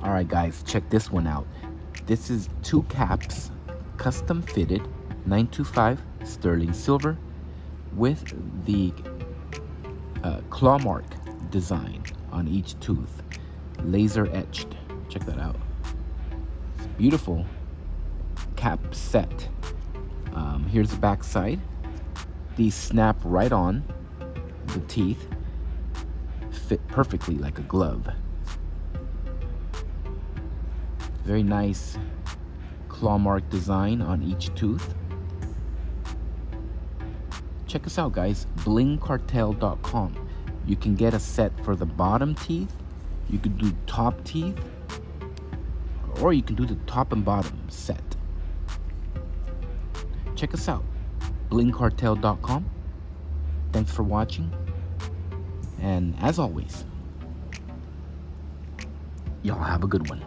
All right, guys, check this one out. This is 2 caps, custom fitted, 925 sterling silver with the claw mark design on each tooth, laser etched. Check that out. It's beautiful cap set. Here's the back side. These snap right on the teeth, fit perfectly like a glove. Very nice claw mark design on each tooth. Check us out, guys. blingcartel.com. You can get a set for the bottom teeth. You could do top teeth, or you can do the top and bottom set. Check us out. blingcartel.com. Thanks for watching. And as always, y'all have a good one.